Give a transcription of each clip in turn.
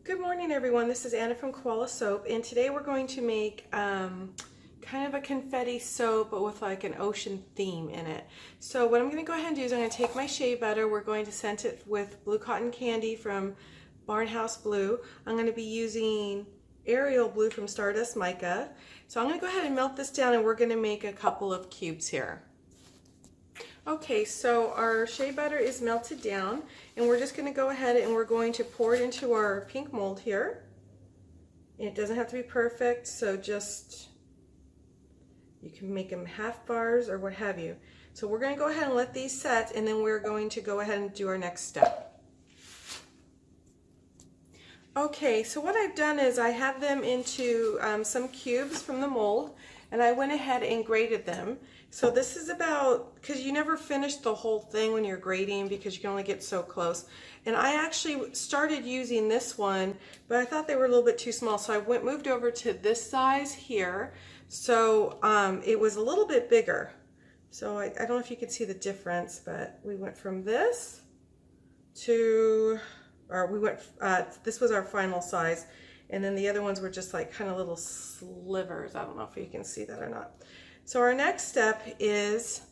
Good morning, everyone. This is Anna from Koala Soap, and today we're going to make kind of a confetti soap, but with like an ocean theme in it. So what I'm going to go ahead and do is I'm going to take my shea butter. We're going to scent it with blue cotton candy from Barnhouse Blue. I'm going to be using Ariel Blue from Stardust Mica. So I'm going to go ahead and melt this down, and we're going to make a couple of cubes here. Okay, so our shea butter is melted down, and we're just going to go ahead and we're going to pour it into our pink mold here. It doesn't have to be perfect, so just, you can make them half bars or what have you. So we're going to go ahead and let these set, and then we're going to go ahead and do our next step. Okay, so what I've done is I have them into some cubes from the mold, and I went ahead and graded them. So this is about, because you never finish the whole thing when you're grading because you can only get so close. And I actually started using this one, but I thought they were a little bit too small, so I moved over to this size here. So it was a little bit bigger. So I don't know if you can see the difference, but we went from this to, this was our final size. And then the other ones were just like kind of little slivers. I don't know if you can see that or not. So our next step is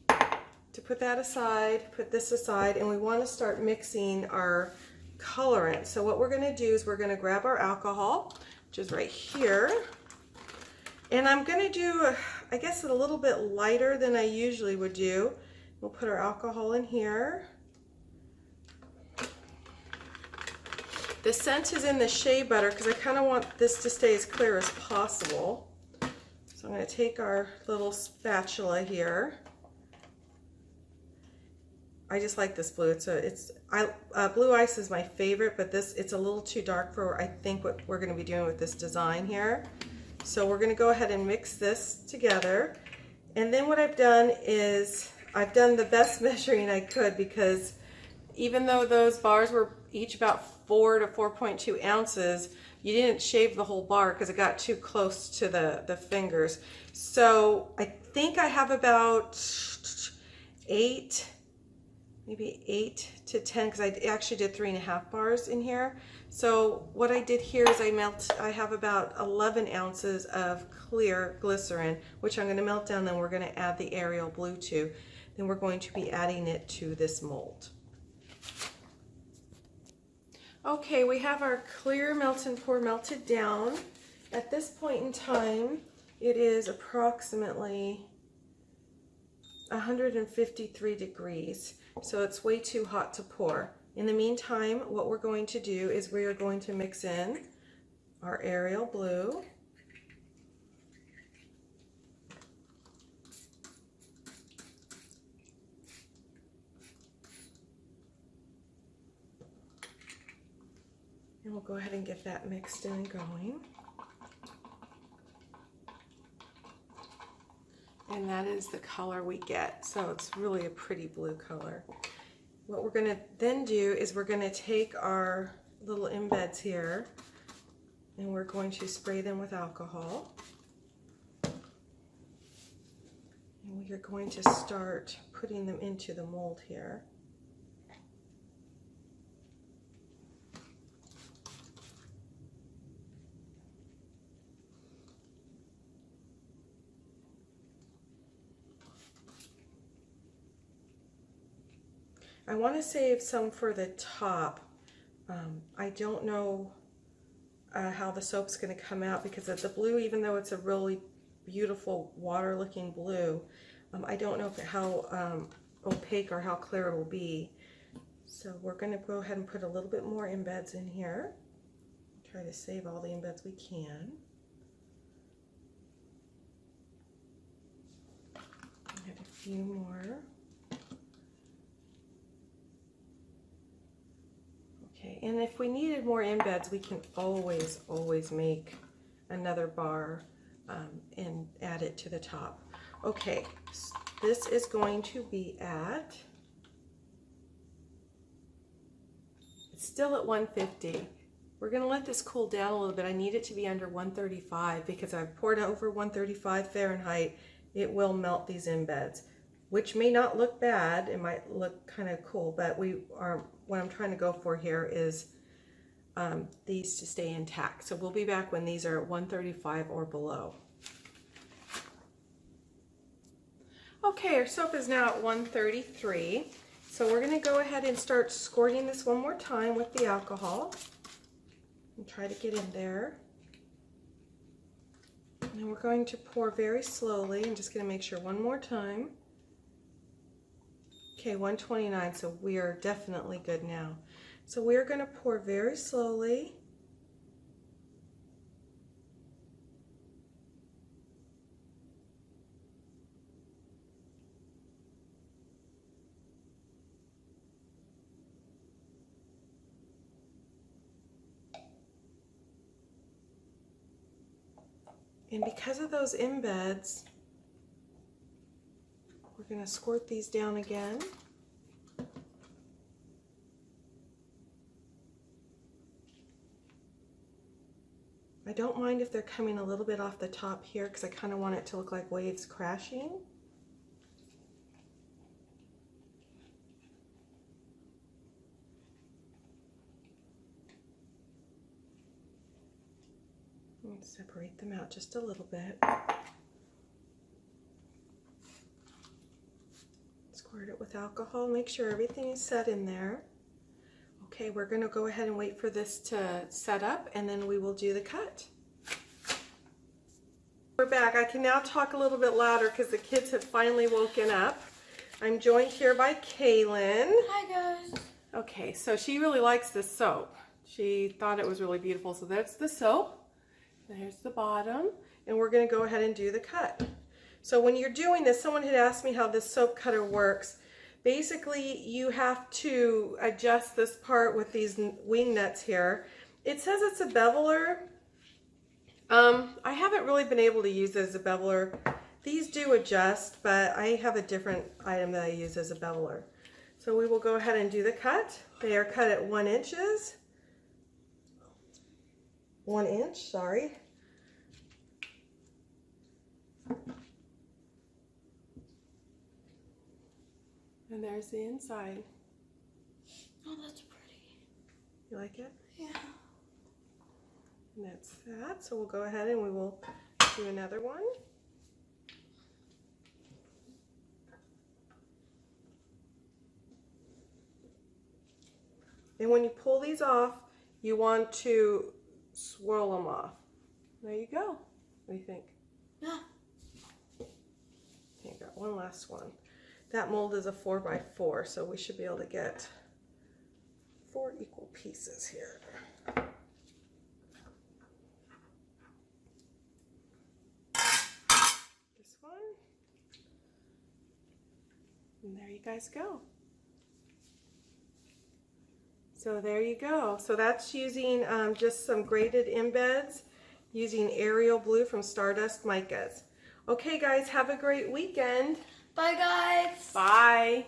to put that aside, put this aside, and we want to start mixing our colorant. So what we're going to do is we're going to grab our alcohol, which is right here. And I'm going to do, I guess, a little bit lighter than I usually would do. We'll put our alcohol in here. The scent is in the shea butter because I kind of want this to stay as clear as possible. So I'm going to take our little spatula here. I just like this blue. Blue ice is my favorite, but it's a little too dark for I think what we're going to be doing with this design here. So we're going to go ahead and mix this together. And then what I've done is I've done the best measuring I could, because even though those bars were each about 4 to 4.2 ounces, you didn't shave the whole bar because it got too close to the fingers. So I think I have about 8, maybe 8 to 10, because I actually did 3.5 bars in here. So what I did here is I have about 11 ounces of clear glycerin, which I'm going to melt down, then we're going to add the Ariel Blue to. Then we're going to be adding it to this mold. Okay, we have our clear melt and pour melted down. At this point in time, it is approximately 153 degrees, so it's way too hot to pour. In the meantime, what we're going to do is we are going to mix in our Ariel Blue. And we'll go ahead and get that mixed in and going. And that is the color we get. So it's really a pretty blue color. What we're going to then do is we're going to take our little embeds here and we're going to spray them with alcohol. And we are going to start putting them into the mold here. I want to save some for the top. I don't know how the soap's going to come out because of the blue, even though it's a really beautiful water looking blue, I don't know how opaque or how clear it will be. So we're going to go ahead and put a little bit more embeds in here. Try to save all the embeds we can. Add a few more. Okay, and if we needed more embeds, we can always make another bar and add it to the top. Okay, so this is going to be at, it's still at 150. We're going to let this cool down a little bit. I need it to be under 135 because I've poured over 135 Fahrenheit. It will melt these embeds, which may not look bad. It might look kind of cool, but what I'm trying to go for here is these to stay intact. So we'll be back when these are at 135 or below. Okay, our soap is now at 133. So we're going to go ahead and start squirting this one more time with the alcohol. And try to get in there. And we're going to pour very slowly. I'm just going to make sure one more time. Okay, 129, so we are definitely good now. So we're going to pour very slowly. And because of those embeds, we're going to squirt these down again. I don't mind if they're coming a little bit off the top here because I kind of want it to look like waves crashing. Separate them out just a little bit. Squirt it with alcohol. Make sure everything is set in there. Okay, we're going to go ahead and wait for this to set up and then we will do the cut. We're back. I can now talk a little bit louder because the kids have finally woken up. I'm joined here by Kaylin. Hi guys. Okay, so she really likes this soap. She thought it was really beautiful. So that's the soap. There's the bottom, and we're going to go ahead and do the cut. So when you're doing this, someone had asked me how this soap cutter works. Basically, you have to adjust this part with these wing nuts here. It says it's a beveler. I haven't really been able to use it as a beveler. These do adjust, but I have a different item that I use as a beveler. So we will go ahead and do the cut. They are cut at 1 inch. 1 inch, sorry. And there's the inside. Oh, that's pretty. You like it? Yeah. And that's that. So we'll go ahead and we will do another one. And when you pull these off, you want to swirl them off. There you go. What do you think? Yeah. Okay, got one last one. That mold is a 4x4, so we should be able to get 4 equal pieces here. This one. And there you guys go. So there you go. So that's using just some graded embeds using Ariel Blue from Stardust Micas. Okay guys, have a great weekend. Bye guys. Bye.